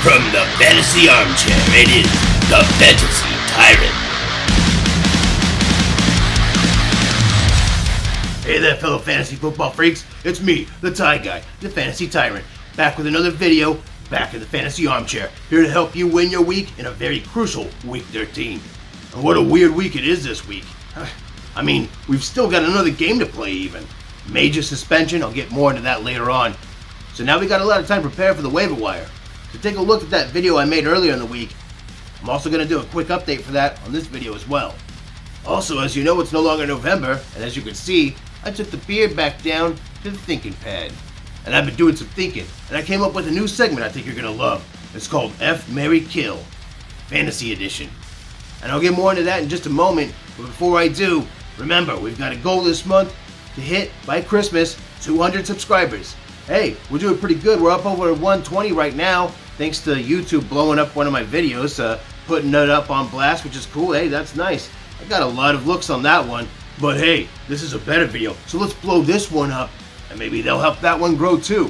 From the fantasy armchair, it is the Fantasy TyRant. Hey there, fellow fantasy football freaks. It's me, the Ty Guy, the Fantasy TyRant, back with another video, back in the fantasy armchair, here to help you win your week in a very crucial Week 13. And what a weird week it is this week. I mean, we've still got another game to play even. Major suspension, I'll get more into that later on. So now we got a lot of time to prepare for the waiver wire. So take a look at that video I made earlier in the week. I'm also going to do a quick update for that on this video as well. Also, as you know, it's no longer November, and as you can see, I took the beard back down to the thinking pad. And I've been doing some thinking, and I came up with a new segment I think you're going to love. It's called F, Marry, Kill, Fantasy Edition. And I'll get more into that in just a moment, but before I do, remember, we've got a goal this month to hit, by Christmas, 200 subscribers. Hey, we're doing pretty good. We're up over 120 right now, thanks to YouTube blowing up one of my videos, putting it up on blast, which is cool. Hey, that's nice. I got a lot of looks on that one, but hey, this is a better video, so let's blow this one up, and maybe they'll help that one grow too.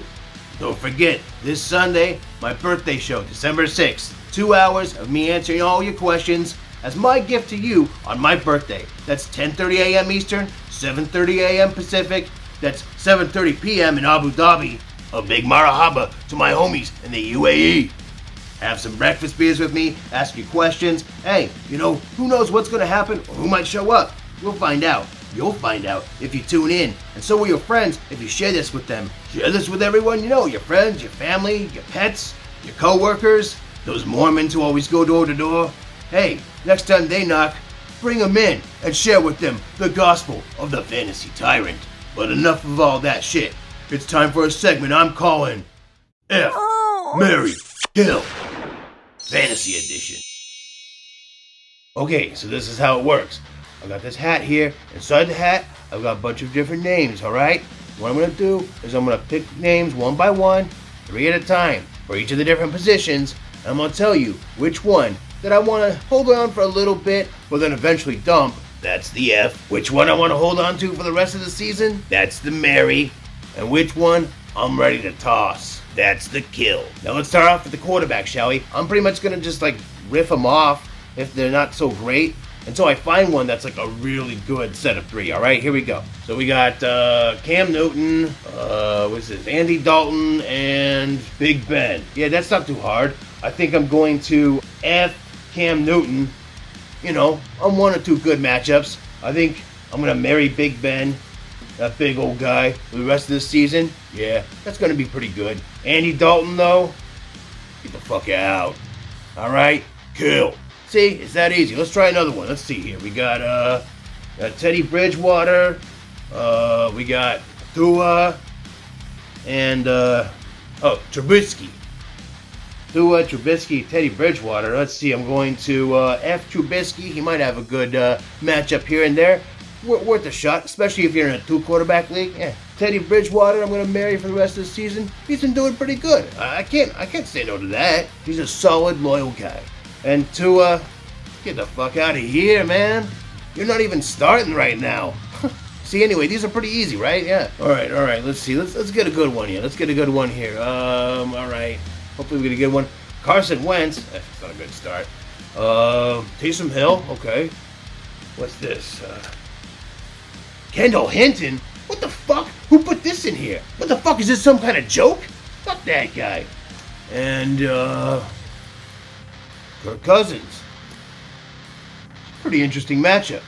Don't forget, this Sunday, my birthday show, December 6th. 2 hours of me answering all your questions as my gift to you on my birthday. That's 10:30 a.m. Eastern, 7:30 a.m. Pacific. That's 7:30 p.m. in Abu Dhabi. A big marahaba to my homies in the UAE. Have some breakfast beers with me, ask you questions. Hey, you know, who knows what's going to happen or who might show up? We'll find out. You'll find out if you tune in. And so will your friends if you share this with them. Share this with everyone you know, your friends, your family, your pets, your co-workers, those Mormons who always go door to door. Hey, next time they knock, bring them in and share with them the gospel of the Fantasy TyRant. But enough of all that shit. It's time for a segment I'm calling F, Marry, Kill, Fantasy Edition. Okay, so this is how it works. I got this hat here. Inside the hat, I've got a bunch of different names, alright? What I'm going to do is I'm going to pick names one by one, 3 at a time, for each of the different positions. And I'm going to tell you which one that I want to hold on for a little bit, but then eventually dump. That's the F. Which one I want to hold on to for the rest of the season? That's the Marry. And which one I'm ready to toss? That's the Kill. Now let's start off with the quarterback, shall we? I'm pretty much going to just riff them off if they're not so great until I find one that's a really good set of 3. Alright, here we go. So we got Cam Newton, what's this? Andy Dalton, and Big Ben. Yeah, that's not too hard. I think I'm going to F Cam Newton. You know, on 1 or 2 good matchups. I think I'm going to marry Big Ben, that big old guy, for the rest of this season. Yeah, that's going to be pretty good. Andy Dalton, though, get the fuck out. Alright, Kill. See, it's that easy. Let's try another one. Let's see here. We got Teddy Bridgewater, we got Tua, and Trubisky. Tua, Trubisky, Teddy Bridgewater. Let's see, I'm going to F Trubisky. He might have a good matchup here and there. Worth a shot, especially if you're in a 2-quarterback league. Yeah. Teddy Bridgewater, I'm going to marry for the rest of the season. He's been doing pretty good. I can't say no to that. He's a solid, loyal guy. And Tua, get the fuck out of here, man. You're not even starting right now. See, anyway, these are pretty easy, right? Yeah. All right. Let's see. Let's get a good one here. All right. Hopefully we get a good one. Carson Wentz. That's not a good start. Taysom Hill. Okay. What's this? Kendall Hinton. What the fuck? Who put this in here? What the fuck? Is this some kind of joke? Fuck that guy. And, Kirk Cousins. Pretty interesting matchup.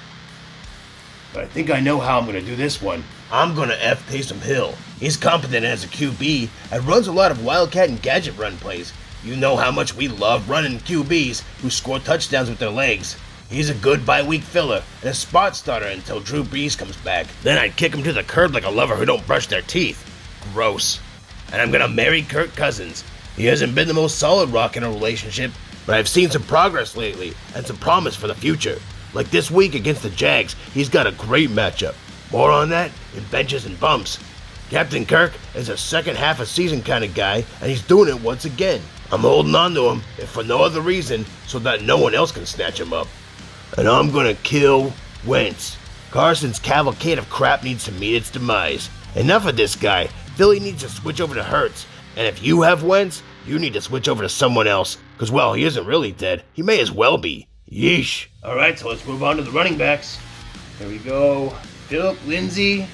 But I think I know how I'm going to do this one. I'm going to F Taysom Hill. He's competent as a QB and runs a lot of wildcat and gadget run plays. You know how much we love running QBs who score touchdowns with their legs. He's a good bye-week filler and a spot starter until Drew Brees comes back. Then I'd kick him to the curb like a lover who don't brush their teeth. Gross. And I'm going to marry Kirk Cousins. He hasn't been the most solid rock in a relationship, but I've seen some progress lately and some promise for the future. Like this week against the Jags, he's got a great matchup. More on that in benches and bumps. Captain Kirk is a second half of season kind of guy, and he's doing it once again. I'm holding on to him, if for no other reason, so that no one else can snatch him up. And I'm gonna kill Wentz. Carson's cavalcade of crap needs to meet its demise. Enough of this guy. Philly needs to switch over to Hurts. And if you have Wentz, You need to switch over to someone else, because, well, he isn't really dead. He may as well be. Yeesh. Alright, so let's move on to the running backs. Here we go. Philip Lindsay.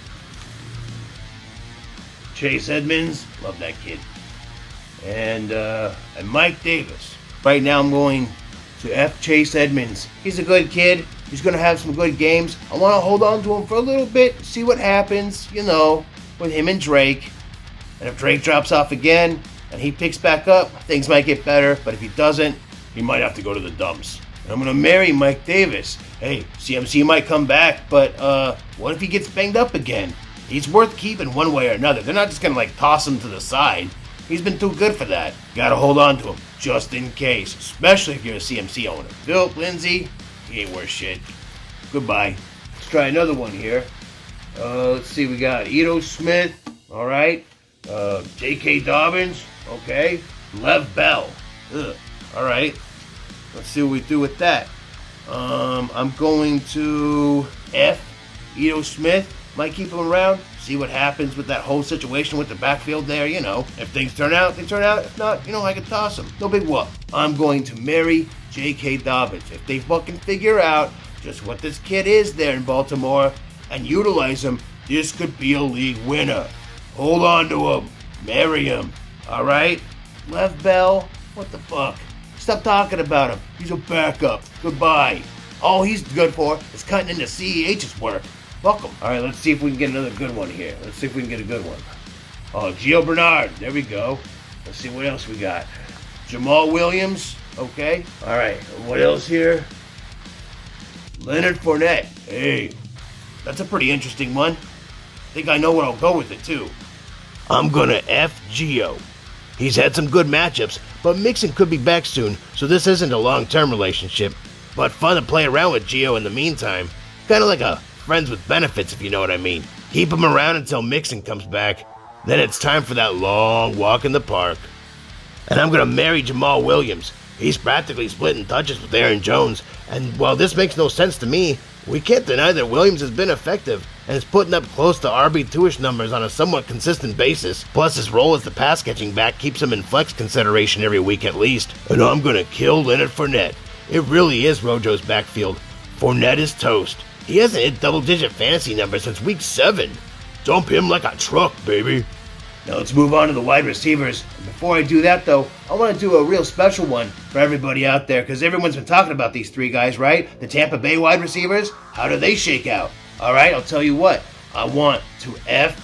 Chase Edmonds. Love that kid. And Mike Davis. Right now I'm going to F. Chase Edmonds. He's a good kid. He's going to have some good games. I want to hold on to him for a little bit, see what happens, with him and Drake. And if Drake drops off again and he picks back up, things might get better. But if he doesn't, he might have to go to the dumps. And I'm going to marry Mike Davis. Hey, CMC might come back, but what if he gets banged up again? He's worth keeping one way or another. They're not just going to toss him to the side. He's been too good for that. Gotta hold on to him, just in case. Especially if you're a CMC owner. Philip Lindsay, he ain't worth shit. Goodbye. Let's try another one here. Let's see, we got Ito Smith, alright. J.K. Dobbins, okay. Lev Bell, alright. Let's see what we do with that. I'm going to F. Ito Smith. Might keep him around. See what happens with that whole situation with the backfield there, If things turn out, they turn out. If not, I can toss them. No big whoop. I'm going to marry J.K. Dobbins. If they fucking figure out just what this kid is there in Baltimore and utilize him, this could be a league winner. Hold on to him. Marry him. Alright? Lev Bell? What the fuck? Stop talking about him. He's a backup. Goodbye. All he's good for is cutting into CEH's work. Fuck him. Alright, let's see if we can get another good one here. Let's see if we can get a good one. Oh, Gio Bernard. There we go. Let's see what else we got. Jamal Williams. Okay. Alright, what else here? Leonard Fournette. Hey, that's a pretty interesting one. I think I know what I'll go with it, too. I'm gonna F Gio. He's had some good matchups, but Mixon could be back soon, so this isn't a long-term relationship. But fun to play around with Gio in the meantime. Kinda like a friends with benefits, if you know what I mean. Keep him around until Mixon comes back. Then it's time for that long walk in the park. And I'm gonna marry Jamal Williams. He's practically splitting touches with Aaron Jones, and while this makes no sense to me, we can't deny that Williams has been effective and is putting up close to RB2-ish numbers on a somewhat consistent basis. Plus his role as the pass-catching back keeps him in flex consideration every week at least. And I'm gonna kill Leonard Fournette. It really is Rojo's backfield. Fournette is toast. He hasn't hit double-digit fantasy numbers since week 7. Dump him like a truck, baby. Now let's move on to the wide receivers. Before I do that, though, I want to do a real special one for everybody out there, because everyone's been talking about these three guys, right? The Tampa Bay wide receivers. How do they shake out? All right, I'll tell you what. I want to F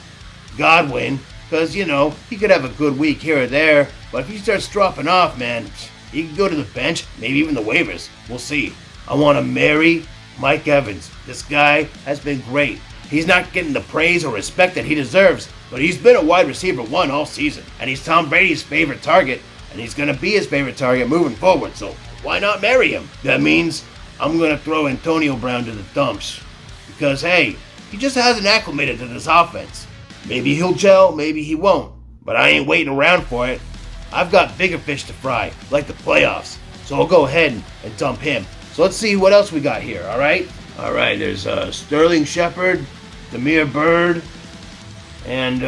Godwin, because, he could have a good week here or there, but if he starts dropping off, man, he can go to the bench, maybe even the waivers. We'll see. I want to marry Mike Evans. This guy has been great. He's not getting the praise or respect that he deserves, but he's been a wide receiver 1 all season, and he's Tom Brady's favorite target, and he's going to be his favorite target moving forward, so why not marry him? That means I'm going to throw Antonio Brown to the dumps, because, hey, he just hasn't acclimated to this offense. Maybe he'll gel, maybe he won't, but I ain't waiting around for it. I've got bigger fish to fry, like the playoffs, so I'll go ahead and dump him. So let's see what else we got here, all right? All right, there's Sterling Shepard, Demir Bird, and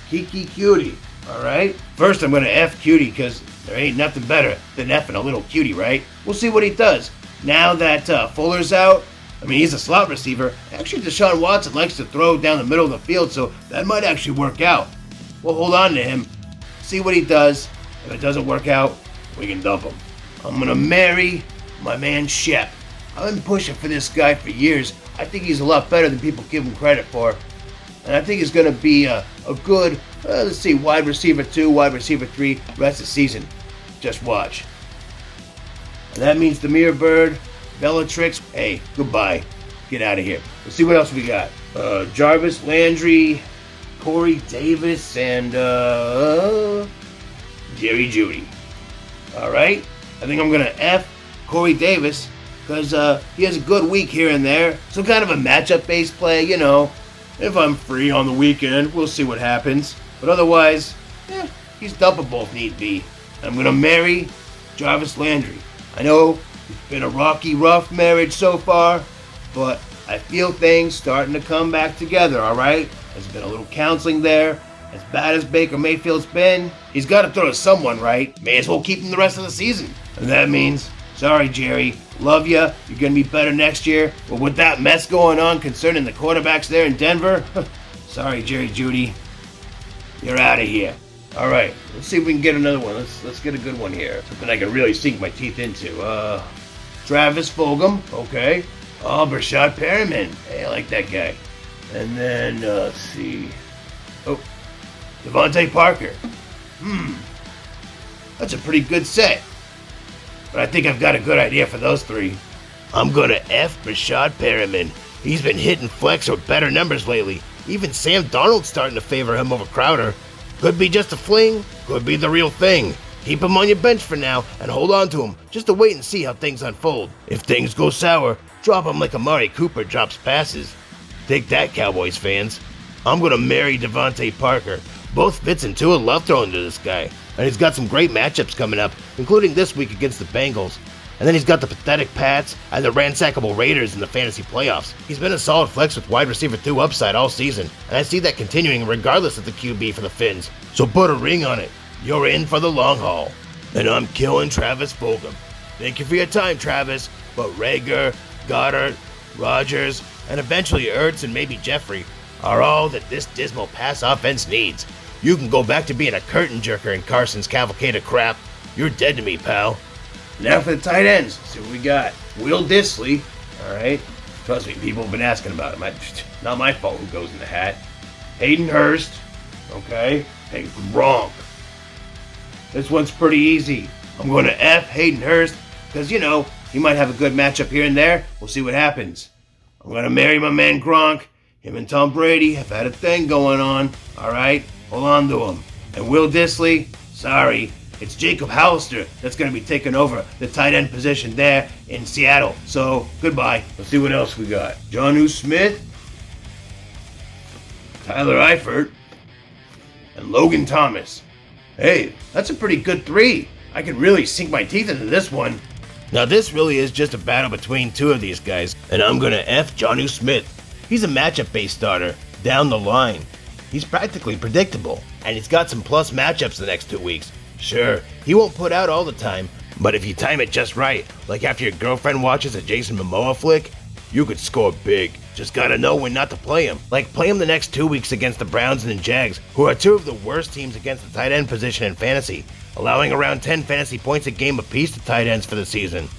Kiki Cutie, all right? First, I'm going to F Cutie because there ain't nothing better than F'ing a little cutie, right? We'll see what he does. Now that Fuller's out, he's a slot receiver. Actually, Deshaun Watson likes to throw down the middle of the field, so that might actually work out. We'll hold on to him, see what he does. If it doesn't work out, we can dump him. I'm going to marry my man Shep. I've been pushing for this guy for years. I think he's a lot better than people give him credit for. And I think he's going to be a good, wide receiver 2, wide receiver 3 rest of the season. Just watch. And that means Demir Bird, Bellatrix, hey, goodbye. Get out of here. Let's see what else we got. Jarvis Landry, Corey Davis, and Jerry Jeudy. All right? I think I'm going to F Corey Davis, because he has a good week here and there. Some kind of a matchup-based play, If I'm free on the weekend, we'll see what happens. But otherwise, he's dumpable if need be. I'm going to marry Jarvis Landry. I know it's been a rocky, rough marriage so far, but I feel things starting to come back together, all right? There's been a little counseling there, As bad as Baker Mayfield's been, he's got to throw to someone, right? May as well keep him the rest of the season. And that means, sorry, Jerry, love ya, you're going to be better next year. But with that mess going on concerning the quarterbacks there in Denver, sorry, Jerry Jeudy, you're out of here. All right, let's see if we can get another one. Let's get a good one here. Something I can really sink my teeth into. Travis Fulgham, okay. Oh, Brashad Perriman. Hey, I like that guy. And then, let's see. Oh, Devontae Parker. That's a pretty good set. But I think I've got a good idea for those three. I'm gonna F Brashad Perriman. He's been hitting flex with better numbers lately. Even Sam Darnold's starting to favor him over Crowder. Could be just a fling, could be the real thing. Keep him on your bench for now and hold on to him just to wait and see how things unfold. If things go sour, drop him like Amari Cooper drops passes. Take that, Cowboys fans. I'm gonna marry Devontae Parker. Both Fitz and Tua love throwing to this guy. And he's got some great matchups coming up, including this week against the Bengals. And then he's got the pathetic Pats and the ransackable Raiders in the fantasy playoffs. He's been a solid flex with wide receiver 2 upside all season, and I see that continuing regardless of the QB for the Finns. So put a ring on it. You're in for the long haul. And I'm killing Travis Fulgham. Thank you for your time, Travis, but Rager, Goddard, Rodgers, and eventually Ertz and maybe Jeffrey are all that this dismal pass offense needs. You can go back to being a curtain jerker in Carson's cavalcade of crap. You're dead to me, pal. Now for the tight ends. Let's see what we got. Will Dissly. All right. Trust me, people have been asking about him. Not my fault who goes in the hat. Hayden Hurst. Okay. Hey, Gronk. This one's pretty easy. I'm going to F Hayden Hurst because, you know, he might have a good matchup here and there. We'll see what happens. I'm going to marry my man Gronk. Him and Tom Brady have had a thing going on. All right. Hold on to him. And Will Dissly, sorry. It's Jacob Hollister that's going to be taking over the tight end position there in Seattle. So, goodbye. Let's see what else we got. Jonnu Smith, Tyler Eifert, and Logan Thomas. Hey, that's a pretty good 3. I can really sink my teeth into this one. Now, this really is just a battle between 2 of these guys, and I'm going to F Jonnu Smith. He's a matchup-based starter down the line. He's practically predictable, and he's got some plus matchups the next 2 weeks. Sure, he won't put out all the time, but if you time it just right, like after your girlfriend watches a Jason Momoa flick, you could score big. Just gotta know when not to play him. Like play him the next 2 weeks against the Browns and the Jags, who are 2 of the worst teams against the tight end position in fantasy, allowing around 10 fantasy points a game apiece to tight ends for the season.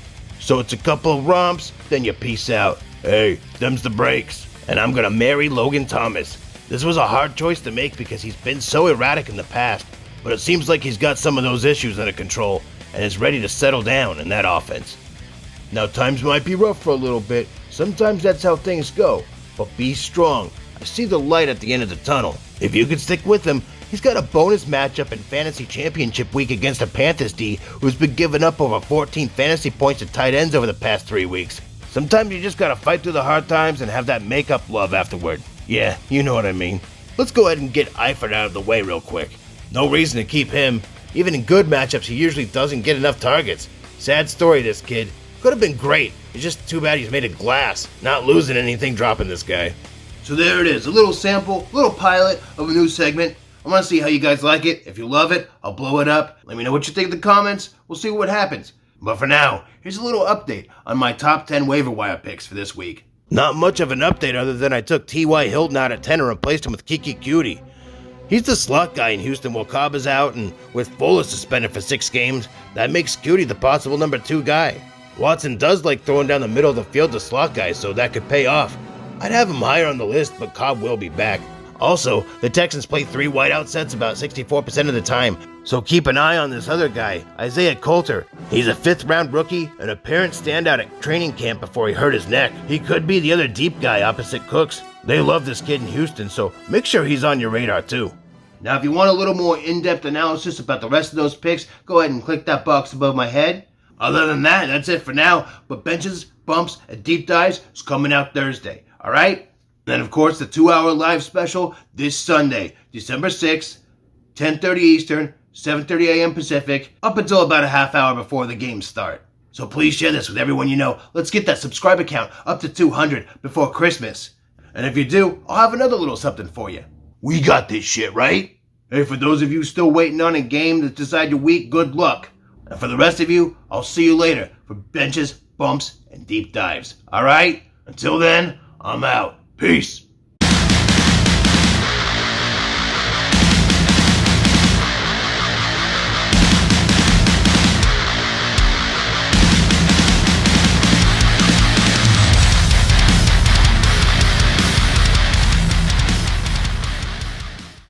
So it's a couple of romps, then you peace out. Hey, them's the breaks. And I'm gonna marry Logan Thomas. This was a hard choice to make because he's been so erratic in the past, but it seems like he's got some of those issues under control and is ready to settle down in that offense. Now, times might be rough for a little bit. Sometimes that's how things go. But be strong. I see the light at the end of the tunnel. If you can stick with him, he's got a bonus matchup in Fantasy Championship Week against a Panthers D who's been giving up over 14 fantasy points to tight ends over the past 3 weeks. Sometimes you just gotta fight through the hard times and have that make-up love afterward. Yeah, you know what I mean. Let's go ahead and get Eifert out of the way real quick. No reason to keep him. Even in good matchups, he usually doesn't get enough targets. Sad story, this kid. Could have been great. It's just too bad he's made of glass. Not losing anything dropping this guy. So there it is. A little sample, little pilot of a new segment. I want to see how you guys like it. If you love it, I'll blow it up. Let me know what you think in the comments. We'll see what happens. But for now, here's a little update on my top 10 waiver wire picks for this week. Not much of an update other than I took T.Y. Hilton out at 10 and replaced him with Kiki Cutie. He's the slot guy in Houston while Cobb is out, and with Fuller suspended for 6 games, that makes Cutie the possible number 2 guy. Watson does like throwing down the middle of the field to slot guys, so that could pay off. I'd have him higher on the list, but Cobb will be back. Also, the Texans play 3 wideout sets about 64% of the time, so keep an eye on this other guy, Isaiah Coulter. He's a 5th-round rookie, an apparent standout at training camp before he hurt his neck. He could be the other deep guy opposite Cooks. They love this kid in Houston, so make sure he's on your radar too. Now, if you want a little more in-depth analysis about the rest of those picks, go ahead and click that box above my head. Other than that, that's it for now, but benches, bumps, and deep dives is coming out Thursday, alright? Then, of course, the 2-hour live special this Sunday, December 6th, 10:30 Eastern, 7:30 a.m. Pacific, up until about a half hour before the games start. So please share this with everyone you know. Let's get that subscriber count up to 200 before Christmas. And if you do, I'll have another little something for you. We got this shit, right? Hey, for those of you still waiting on a game to decide your week, good luck. And for the rest of you, I'll see you later for benches, bumps, and deep dives. Alright? Until then, I'm out. Peace.